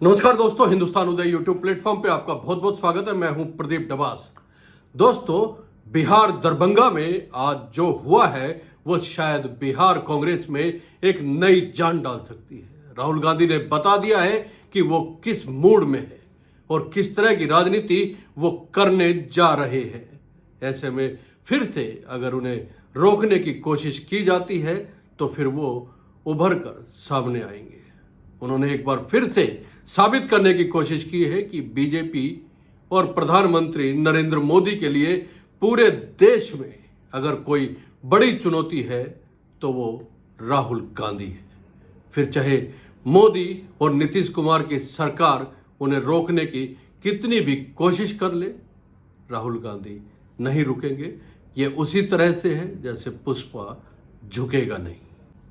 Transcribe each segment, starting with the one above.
नमस्कार दोस्तों, हिंदुस्तान उदय YouTube platform पे आपका बहुत बहुत स्वागत है। मैं हूं प्रदीप डबास। दोस्तों, बिहार दरभंगा में आज जो हुआ है वो शायद बिहार कांग्रेस में एक नई जान डाल सकती है। राहुल गांधी ने बता दिया है कि वो किस मूड में है और किस तरह की राजनीति वो करने जा रहे हैं। ऐसे में फिर से अगर उन्हें रोकने की कोशिश की जाती है तो फिर वो उभर कर सामने आएंगे। उन्होंने एक बार फिर से साबित करने की कोशिश की है कि बीजेपी और प्रधानमंत्री नरेंद्र मोदी के लिए पूरे देश में अगर कोई बड़ी चुनौती है तो वो राहुल गांधी है। फिर चाहे मोदी और नीतीश कुमार की सरकार उन्हें रोकने की कितनी भी कोशिश कर ले, राहुल गांधी नहीं रुकेंगे। ये उसी तरह से है जैसे पुष्पा झुकेगा नहीं।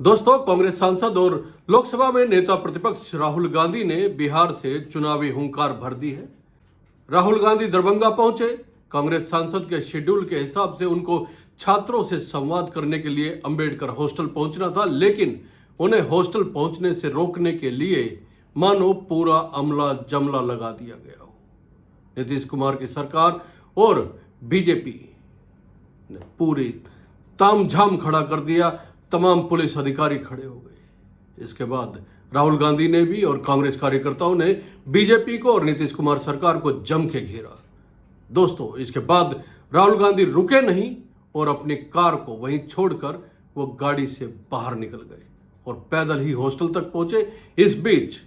दोस्तों, कांग्रेस सांसद और लोकसभा में नेता प्रतिपक्ष राहुल गांधी ने बिहार से चुनावी हुंकार भर दी है। राहुल गांधी दरभंगा पहुंचे। कांग्रेस सांसद के शेड्यूल के हिसाब से उनको छात्रों से संवाद करने के लिए अंबेडकर हॉस्टल पहुंचना था, लेकिन उन्हें हॉस्टल पहुंचने से रोकने के लिए मानो पूरा अमला जमला लगा दिया गया हो। नीतीश कुमार की सरकार और बीजेपी ने पूरी तामझाम खड़ा कर दिया। तमाम पुलिस अधिकारी खड़े हो गए। इसके बाद राहुल गांधी ने भी और कांग्रेस कार्यकर्ताओं ने बीजेपी को और नीतीश कुमार सरकार को जम के घेरा। दोस्तों, इसके बाद राहुल गांधी रुके नहीं और अपनी कार को वहीं छोड़कर वो गाड़ी से बाहर निकल गए और पैदल ही हॉस्टल तक पहुंचे। इस बीच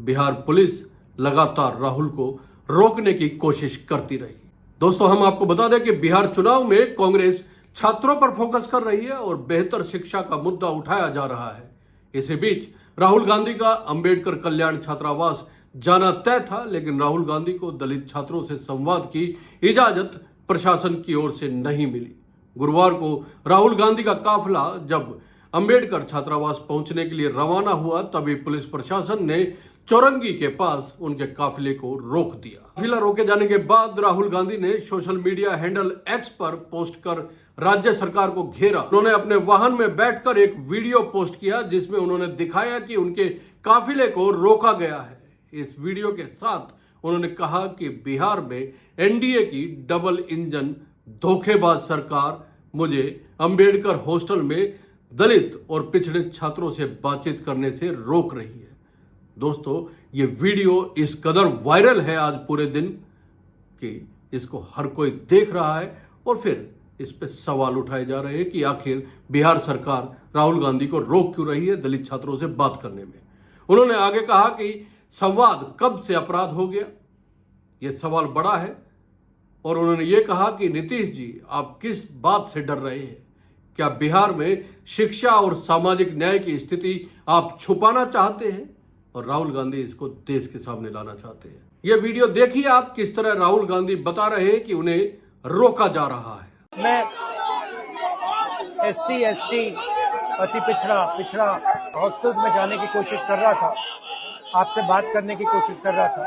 बिहार पुलिस लगातार राहुल को रोकने की कोशिश करती रही। दोस्तों, हम आपको बता दें कि बिहार चुनाव में कांग्रेस छात्रों पर फोकस कर रही है और बेहतर शिक्षा का मुद्दा उठाया जा रहा है। इसी बीच राहुल गांधी का अंबेडकर कल्याण छात्रावास जाना तय था, लेकिन राहुल गांधी को दलित छात्रों से संवाद की इजाजत प्रशासन की ओर से नहीं मिली। गुरुवार को राहुल गांधी का काफिला जब अंबेडकर छात्रावास पहुंचने के लिए रवाना हुआ, तभी पुलिस प्रशासन ने चौरंगी के पास उनके काफिले को रोक दिया। काफिला रोके जाने के बाद राहुल गांधी ने सोशल मीडिया हैंडल एक्स पर पोस्ट कर राज्य सरकार को घेरा। उन्होंने अपने वाहन में बैठकर एक वीडियो पोस्ट किया जिसमें उन्होंने दिखाया कि उनके काफिले को रोका गया है। इस वीडियो के साथ उन्होंने कहा कि बिहार में एनडीए की डबल इंजन धोखेबाज सरकार मुझे अंबेडकर हॉस्टल में दलित और पिछड़े छात्रों से बातचीत करने से रोक रही है। दोस्तों, ये वीडियो इस कदर वायरल है आज पूरे दिन कि इसको हर कोई देख रहा है और फिर इस पे सवाल उठाए जा रहे हैं कि आखिर बिहार सरकार राहुल गांधी को रोक क्यों रही है दलित छात्रों से बात करने में। उन्होंने आगे कहा कि संवाद कब से अपराध हो गया, यह सवाल बड़ा है। और उन्होंने ये कहा कि नीतीश जी, आप किस बात से डर रहे हैं? क्या बिहार में शिक्षा और सामाजिक न्याय की स्थिति आप छुपाना चाहते हैं? और राहुल गांधी इसको देश के सामने लाना चाहते हैं। यह वीडियो देखिए आप, किस तरह राहुल गांधी बता रहे हैं कि उन्हें रोका जा रहा है। मैं SC ST अति पिछड़ा हॉस्टल्स में जाने की कोशिश कर रहा था, आपसे बात करने की कोशिश कर रहा था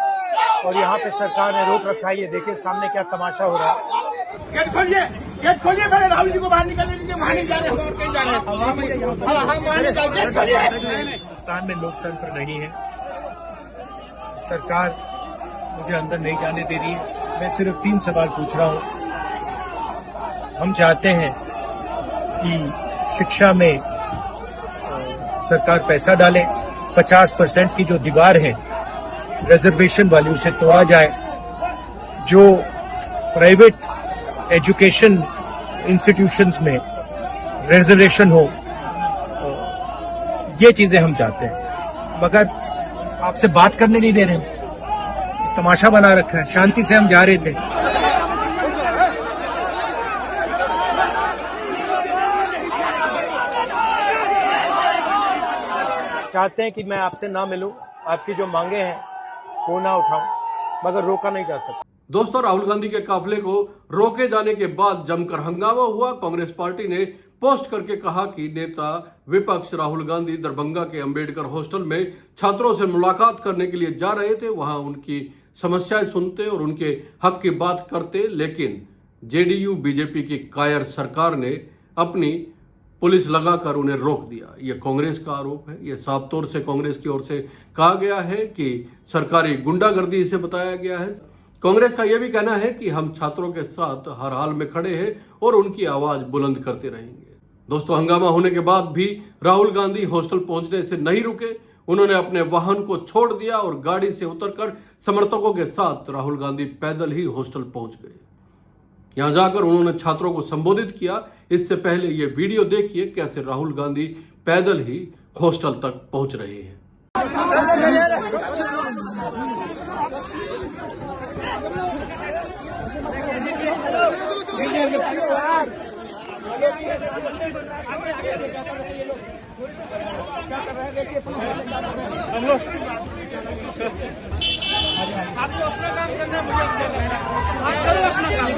और यहाँ पे सरकार ने रोक रखा है। ये देखिए सामने क्या तमाशा हो रहा है। गेट खोलिए मेरे राहुल जी को बाहर निकलने दीजिए। वहाँ नहीं जाने, और कहीं जाने। हिंदुस्तान में लोकतंत्र नहीं है, सरकार मुझे अंदर नहीं जाने दे रही है। मैं सिर्फ 3 सवाल पूछ रहा हूँ। हम चाहते हैं कि शिक्षा में सरकार पैसा डाले, 50% की जो दीवार है रिजर्वेशन वाली उसे तोड़ा जाए, जो प्राइवेट एजुकेशन इंस्टीट्यूशंस में रिजर्वेशन हो, ये चीजें हम चाहते हैं। मगर आपसे बात करने नहीं दे रहे, तमाशा बना रखा है। शांति से हम जा रहे थे। चाहते हैं कि मैं आपसे ना मिलूं, आपकी जो मांगे हैं वो ना उठाऊं, मगर रोका नहीं जा सकता। दोस्तों, राहुल गांधी के काफिले को रोके जाने के बाद जमकर हंगामा हुआ। कांग्रेस पार्टी ने पोस्ट करके कहा कि नेता विपक्ष राहुल गांधी दरभंगा के अंबेडकर हॉस्टल में छात्रों से मुलाकात करने के लिए जा रहे थे। वहां उनकी समस्याएं सुनते और उनके हक की बात करते, लेकिन जेडीयू बीजेपी की कायर सरकार ने अपनी पुलिस लगाकर उन्हें रोक दिया। ये कांग्रेस का आरोप है। ये साफ तौर से कांग्रेस की ओर से कहा गया है कि सरकारी गुंडागर्दी इसे बताया गया है। कांग्रेस का यह भी कहना है कि हम छात्रों के साथ हर हाल में खड़े हैं और उनकी आवाज बुलंद करते रहेंगे। दोस्तों, हंगामा होने के बाद भी राहुल गांधी हॉस्टल पहुंचने से नहीं रुके। उन्होंने अपने वाहन को छोड़ दिया और गाड़ी से उतरकर समर्थकों के साथ राहुल गांधी पैदल ही हॉस्टल पहुंच गए। यहां जाकर उन्होंने छात्रों को संबोधित किया। इससे पहले ये वीडियो देखिए कैसे राहुल गांधी पैदल ही हॉस्टल तक पहुंच रहे हैं। आपको अपना काम करना है, मुझे अपना करना है। आप करो अपना काम,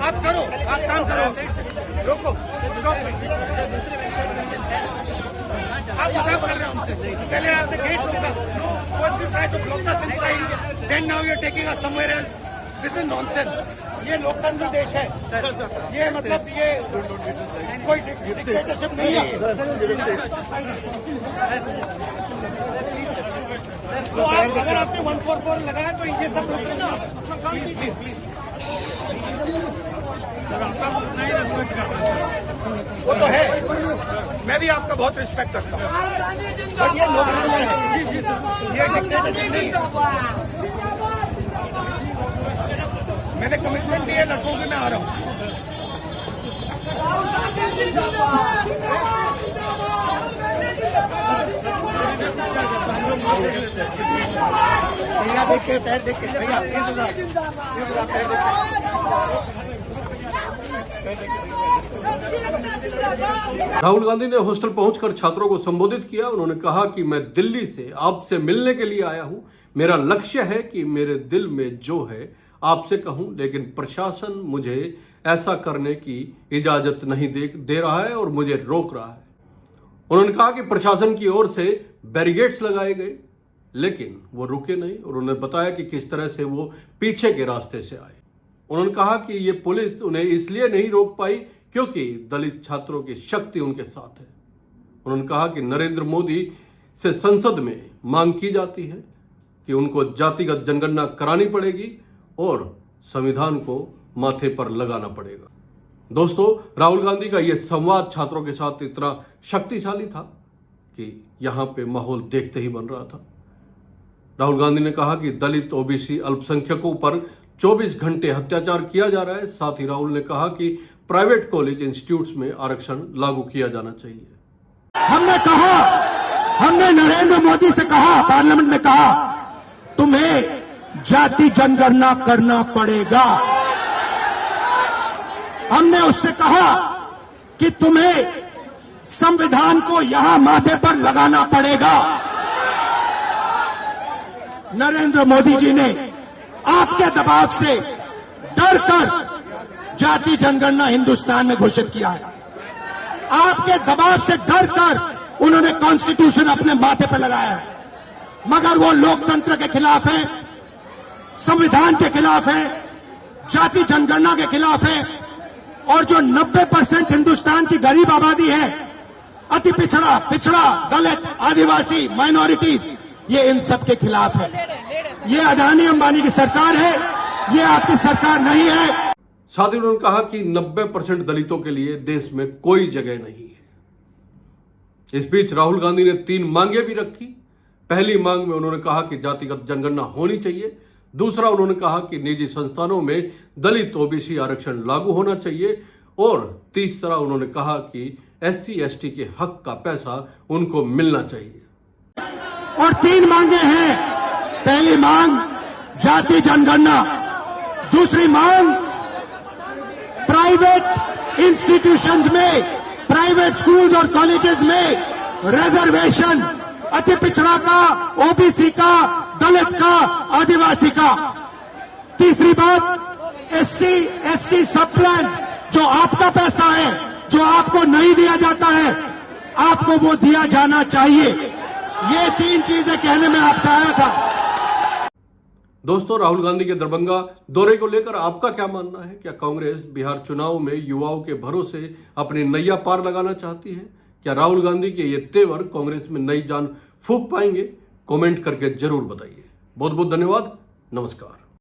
आप करो, आप काम करो। रोको, स्टॉप। आप मजाक कर रहे हो हमसे। पहले आपने गेट रोका, first you try to block the inside, then now you are taking us somewhere else. This is nonsense. ये लोकतंत्र देश है। ये मतलब ये कोई डिक्टेटरशिप नहीं है। तो आप अगर आपने 144 लगाया तो ये सब लोग ना अपना काम कीजिए प्लीज। वो तो है, मैं भी आपका बहुत रिस्पेक्ट करता हूँ, बट ये लोकतंत्र है। जी जी सर, ये डिक्टेटरशिप नहीं है। मैंने कमिटमेंट दिया लड़कों के, मैं आ रहा हूँ। देख के पैर देख के भैया, राहुल गांधी ने हॉस्टल पहुंचकर छात्रों को संबोधित किया। उन्होंने कहा कि मैं दिल्ली से आपसे मिलने के लिए आया हूं। मेरा लक्ष्य है कि मेरे दिल में जो है आपसे कहूं, लेकिन प्रशासन मुझे ऐसा करने की इजाजत नहीं दे रहा है और मुझे रोक रहा है। उन्होंने कहा कि प्रशासन की ओर से बैरिकेड्स लगाए गए, लेकिन वो रुके नहीं और उन्होंने बताया कि किस तरह से वो पीछे के रास्ते से आए। उन्होंने कहा कि ये पुलिस उन्हें इसलिए नहीं रोक पाई क्योंकि दलित छात्रों की शक्ति उनके साथ है। उन्होंने कहा कि नरेंद्र मोदी से संसद में मांग की जाती है कि उनको जातिगत जनगणना करानी पड़ेगी और संविधान को माथे पर लगाना पड़ेगा। दोस्तों, राहुल गांधी का यह संवाद छात्रों के साथ इतना शक्तिशाली था कि यहां पे माहौल देखते ही बन रहा था। राहुल गांधी ने कहा कि दलित, ओबीसी, अल्पसंख्यकों पर 24 घंटे अत्याचार किया जा रहा है। साथ ही राहुल ने कहा कि प्राइवेट कॉलेज इंस्टीट्यूट्स में आरक्षण लागू किया जाना चाहिए। हमने नरेंद्र मोदी से कहा, पार्लियामेंट में कहा, तुम्हें जाति जनगणना करना पड़ेगा। हमने उससे कहा कि तुम्हें संविधान को यहां माथे पर लगाना पड़ेगा। नरेंद्र मोदी जी ने आपके दबाव से डरकर जाति जनगणना हिंदुस्तान में घोषित किया है। आपके दबाव से डरकर उन्होंने कॉन्स्टिट्यूशन अपने माथे पर लगाया है, मगर वो लोकतंत्र के खिलाफ है, संविधान के खिलाफ है, जाति जनगणना के खिलाफ है। और जो 90% हिंदुस्तान की गरीब आबादी है, अति पिछड़ा, दलित, आदिवासी, माइनॉरिटीज, ये इन सब के खिलाफ है। ये अदानी अंबानी की सरकार है, ये आपकी सरकार नहीं है। साथ ही उन्होंने कहा कि 90% दलितों के लिए देश में कोई जगह नहीं है। इस बीच राहुल गांधी ने 3 मांगे भी रखी। पहली मांग में उन्होंने कहा कि जातिगत जनगणना होनी चाहिए। दूसरा, उन्होंने कहा कि निजी संस्थानों में दलित, ओबीसी आरक्षण लागू होना चाहिए। और तीसरा, उन्होंने कहा कि SC ST के हक का पैसा उनको मिलना चाहिए। और 3 मांगे हैं। पहली मांग जाति जनगणना, दूसरी मांग प्राइवेट इंस्टीट्यूशंस में, प्राइवेट स्कूल और कॉलेजेस में रिजर्वेशन, अति पिछड़ा का, ओबीसी का, दलित का, आदिवासी का। तीसरी बात, SC ST सब प्लान, जो आपका पैसा है, जो आपको नहीं दिया जाता है, आपको वो दिया जाना चाहिए। ये 3 चीजें कहने में आपसे आया था। दोस्तों, राहुल गांधी के दरभंगा दौरे को लेकर आपका क्या मानना है? क्या कांग्रेस बिहार चुनाव में युवाओं के भरोसे अपनी नैया पार लगाना चाहती है? क्या राहुल गांधी के ये तेवर कांग्रेस में नई जान फूंक पाएंगे? कमेंट करके जरूर बताइए। बहुत बहुत धन्यवाद। नमस्कार।